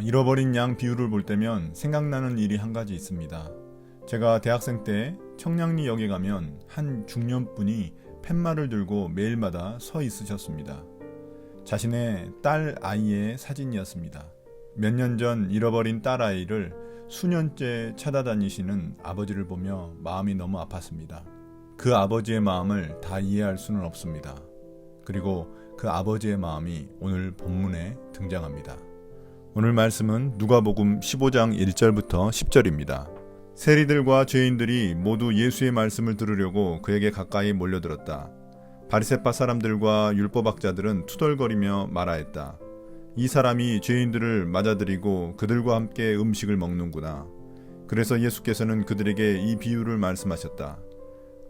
잃어버린 양 비유를 볼 때면 생각나는 일이 한 가지 있습니다. 제가 대학생 때 청량리역에 가면 한 중년분이 팻말을 들고 매일마다 서 있으셨습니다. 자신의 딸 아이의 사진이었습니다. 몇 년 전 잃어버린 딸 아이를 수년째 찾아다니시는 아버지를 보며 마음이 너무 아팠습니다. 그 아버지의 마음을 다 이해할 수는 없습니다. 그리고 그 아버지의 마음이 오늘 본문에 등장합니다. 오늘 말씀은 누가복음 15장 1절부터 10절입니다. 세리들과 죄인들이 모두 예수의 말씀을 들으려고 그에게 가까이 몰려들었다. 바리새파 사람들과 율법학자들은 투덜거리며 말하였다. 이 사람이 죄인들을 맞아들이고 그들과 함께 음식을 먹는구나. 그래서 예수께서는 그들에게 이 비유를 말씀하셨다.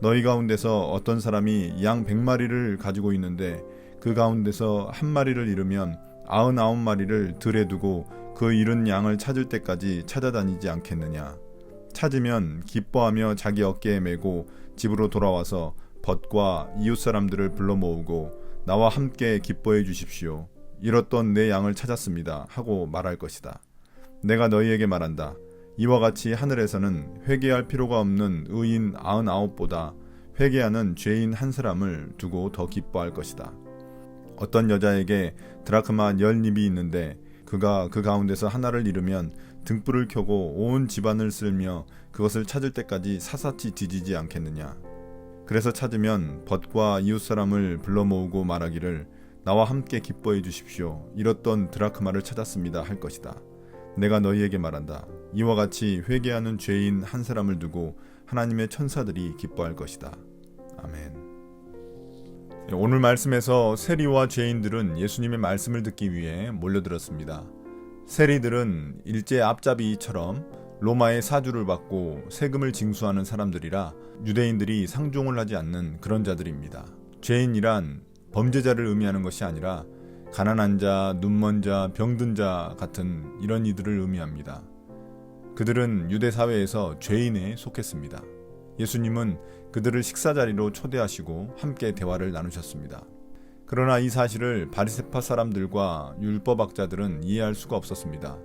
너희 가운데서 어떤 사람이 양 100마리를 가지고 있는데 그 가운데서 한 마리를 잃으면 99마리를 들에 두고 그 잃은 양을 찾을 때까지 찾아다니지 않겠느냐. 찾으면 기뻐하며 자기 어깨에 메고 집으로 돌아와서 벗과 이웃 사람들을 불러 모으고 나와 함께 기뻐해 주십시오. 잃었던 내 양을 찾았습니다. 하고 말할 것이다. 내가 너희에게 말한다. 이와 같이 하늘에서는 회개할 필요가 없는 의인 99보다 회개하는 죄인 한 사람을 두고 더 기뻐할 것이다. 어떤 여자에게 드라크마 10립이 있는데 그가 그 가운데서 하나를 잃으면 등불을 켜고 온 집안을 쓸며 그것을 찾을 때까지 사사치 뒤지지 않겠느냐. 그래서 찾으면 벗과 이웃 사람을 불러 모으고 말하기를 나와 함께 기뻐해 주십시오. 잃었던 드라크마를 찾았습니다. 할 것이다. 내가 너희에게 말한다. 이와 같이 회개하는 죄인 한 사람을 두고 하나님의 천사들이 기뻐할 것이다. 아멘. 오늘 말씀에서 세리와 죄인들은 예수님의 말씀을 듣기 위해 몰려들었습니다. 세리들은 일제 앞잡이처럼 로마의 사주를 받고 세금을 징수하는 사람들이라 유대인들이 상종을 하지 않는 그런 자들입니다. 죄인이란 범죄자를 의미하는 것이 아니라 가난한 자, 눈먼 자, 병든 자 같은 이런 이들을 의미합니다. 그들은 유대 사회에서 죄인에 속했습니다. 예수님은 그들을 식사자리로 초대하시고 함께 대화를 나누셨습니다. 그러나 이 사실을 바리새파 사람들과 율법학자들은 이해할 수가 없었습니다.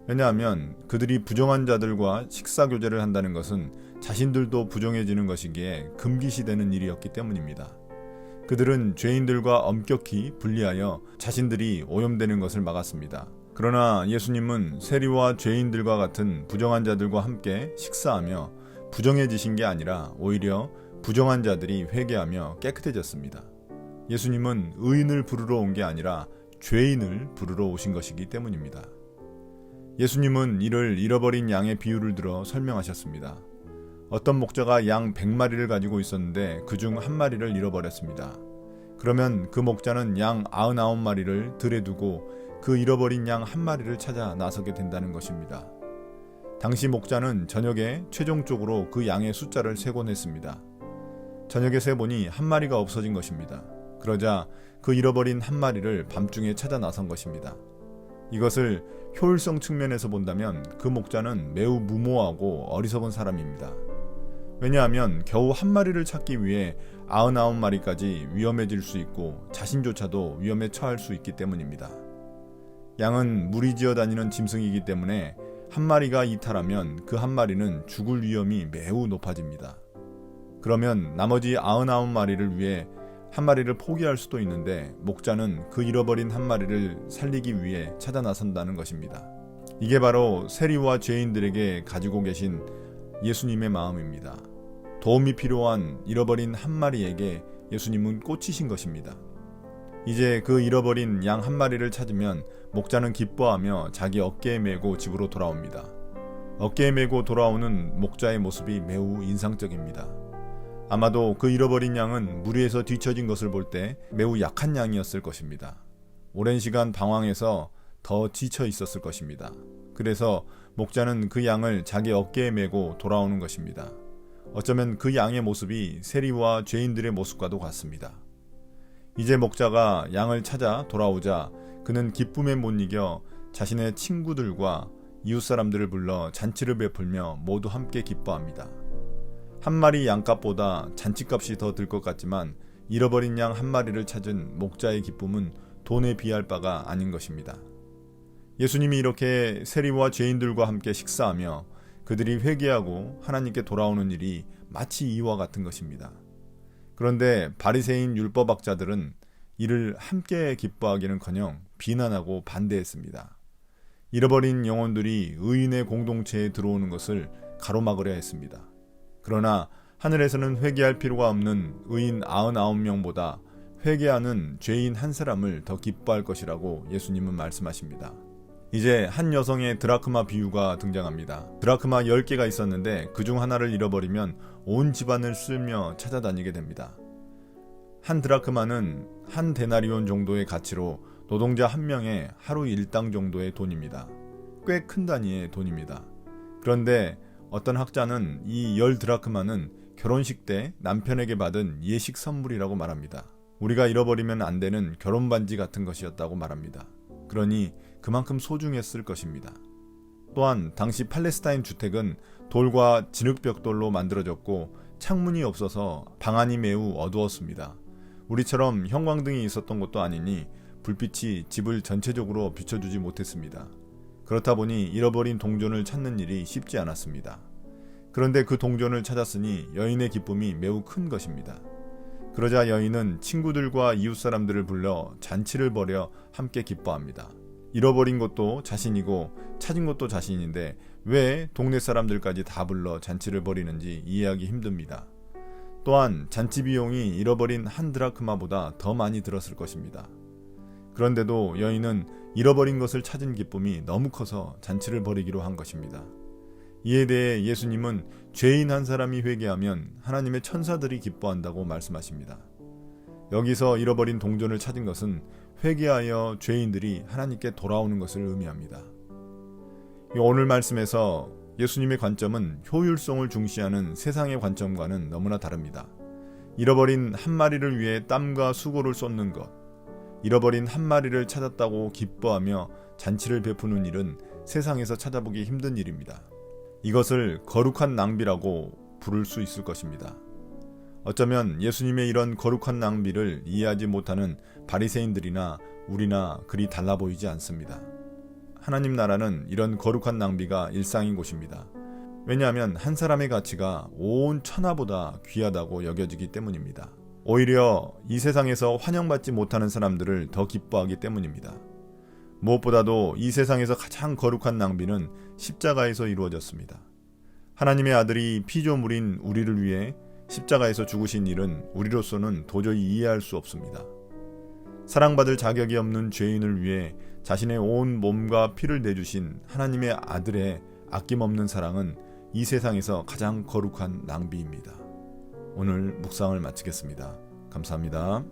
왜냐하면 그들이 부정한 자들과 식사 교제를 한다는 것은 자신들도 부정해지는 것이기에 금기시되는 일이었기 때문입니다. 그들은 죄인들과 엄격히 분리하여 자신들이 오염되는 것을 막았습니다. 그러나 예수님은 세리와 죄인들과 같은 부정한 자들과 함께 식사하며 부정해지신 게 아니라 오히려 부정한 자들이 회개하며 깨끗해졌습니다. 예수님은 의인을 부르러 온 게 아니라 죄인을 부르러 오신 것이기 때문입니다. 예수님은 이를 잃어버린 양의 비유를 들어 설명하셨습니다. 어떤 목자가 양 100마리를 가지고 있었는데 그중 한 마리를 잃어버렸습니다. 그러면 그 목자는 양 99마리를 들에 두고 그 잃어버린 양 한 마리를 찾아 나서게 된다는 것입니다. 당시 목자는 저녁에 최종적으로 그 양의 숫자를 세곤 했습니다. 저녁에 세보니 한 마리가 없어진 것입니다. 그러자 그 잃어버린 한 마리를 밤중에 찾아 나선 것입니다. 이것을 효율성 측면에서 본다면 그 목자는 매우 무모하고 어리석은 사람입니다. 왜냐하면 겨우 한 마리를 찾기 위해 99마리까지 위험해질 수 있고 자신조차도 위험에 처할 수 있기 때문입니다. 양은 무리지어 다니는 짐승이기 때문에 한 마리가 이탈하면 그 한 마리는 죽을 위험이 매우 높아집니다. 그러면 나머지 99마리를 위해 한 마리를 포기할 수도 있는데 목자는 그 잃어버린 한 마리를 살리기 위해 찾아 나선다는 것입니다. 이게 바로 세리와 죄인들에게 가지고 계신 예수님의 마음입니다. 도움이 필요한 잃어버린 한 마리에게 예수님은 꽂히신 것입니다. 이제 그 잃어버린 양 한 마리를 찾으면 목자는 기뻐하며 자기 어깨에 메고 집으로 돌아옵니다. 어깨에 메고 돌아오는 목자의 모습이 매우 인상적입니다. 아마도 그 잃어버린 양은 무리에서 뒤처진 것을 볼 때 매우 약한 양이었을 것입니다. 오랜 시간 방황해서 더 지쳐 있었을 것입니다. 그래서 목자는 그 양을 자기 어깨에 메고 돌아오는 것입니다. 어쩌면 그 양의 모습이 세리와 죄인들의 모습과도 같습니다. 이제 목자가 양을 찾아 돌아오자 그는 기쁨에 못 이겨 자신의 친구들과 이웃 사람들을 불러 잔치를 베풀며 모두 함께 기뻐합니다. 한 마리 양값보다 잔치값이 더 들 것 같지만 잃어버린 양 한 마리를 찾은 목자의 기쁨은 돈에 비할 바가 아닌 것입니다. 예수님이 이렇게 세리와 죄인들과 함께 식사하며 그들이 회개하고 하나님께 돌아오는 일이 마치 이와 같은 것입니다. 그런데 바리새인 율법학자들은 이를 함께 기뻐하기는커녕 비난하고 반대했습니다. 잃어버린 영혼들이 의인의 공동체에 들어오는 것을 가로막으려 했습니다. 그러나 하늘에서는 회개할 필요가 없는 의인 99명보다 회개하는 죄인 한 사람을 더 기뻐할 것이라고 예수님은 말씀하십니다. 이제 한 여성의 드라크마 비유가 등장합니다. 드라크마 10개가 있었는데 그중 하나를 잃어버리면 온 집안을 쓸며 찾아다니게 됩니다. 한 드라크마는 한 데나리온 정도의 가치로 노동자 한 명의 하루 일당 정도의 돈입니다. 꽤 큰 단위의 돈입니다. 그런데 어떤 학자는 이 10드라크마는 결혼식 때 남편에게 받은 예식 선물이라고 말합니다. 우리가 잃어버리면 안 되는 결혼 반지 같은 것이었다고 말합니다. 그러니 그만큼 소중했을 것입니다. 또한 당시 팔레스타인 주택은 돌과 진흙벽돌로 만들어졌고 창문이 없어서 방안이 매우 어두웠습니다. 우리처럼 형광등이 있었던 것도 아니니 불빛이 집을 전체적으로 비춰주지 못했습니다. 그렇다 보니 잃어버린 동전을 찾는 일이 쉽지 않았습니다. 그런데 그 동전을 찾았으니 여인의 기쁨이 매우 큰 것입니다. 그러자 여인은 친구들과 이웃 사람들을 불러 잔치를 벌여 함께 기뻐합니다. 잃어버린 것도 자신이고 찾은 것도 자신인데 왜 동네 사람들까지 다 불러 잔치를 벌이는지 이해하기 힘듭니다. 또한 잔치 비용이 잃어버린 한 드라크마보다 더 많이 들었을 것입니다. 그런데도 여인은 잃어버린 것을 찾은 기쁨이 너무 커서 잔치를 벌이기로 한 것입니다. 이에 대해 예수님은 죄인 한 사람이 회개하면 하나님의 천사들이 기뻐한다고 말씀하십니다. 여기서 잃어버린 동전을 찾은 것은 회개하여 죄인들이 하나님께 돌아오는 것을 의미합니다. 오늘 말씀에서 예수님의 관점은 효율성을 중시하는 세상의 관점과는 너무나 다릅니다. 잃어버린 한 마리를 위해 땀과 수고를 쏟는 것, 잃어버린 한 마리를 찾았다고 기뻐하며 잔치를 베푸는 일은 세상에서 찾아보기 힘든 일입니다. 이것을 거룩한 낭비라고 부를 수 있을 것입니다. 어쩌면 예수님의 이런 거룩한 낭비를 이해하지 못하는 바리새인들이나 우리나 그리 달라 보이지 않습니다. 하나님 나라는 이런 거룩한 낭비가 일상인 곳입니다. 왜냐하면 한 사람의 가치가 온 천하보다 귀하다고 여겨지기 때문입니다. 오히려 이 세상에서 환영받지 못하는 사람들을 더 기뻐하기 때문입니다. 무엇보다도 이 세상에서 가장 거룩한 낭비는 십자가에서 이루어졌습니다. 하나님의 아들이 피조물인 우리를 위해 십자가에서 죽으신 일은 우리로서는 도저히 이해할 수 없습니다. 사랑받을 자격이 없는 죄인을 위해 자신의 온 몸과 피를 내주신 하나님의 아들의 아낌없는 사랑은 이 세상에서 가장 거룩한 낭비입니다. 오늘 묵상을 마치겠습니다. 감사합니다.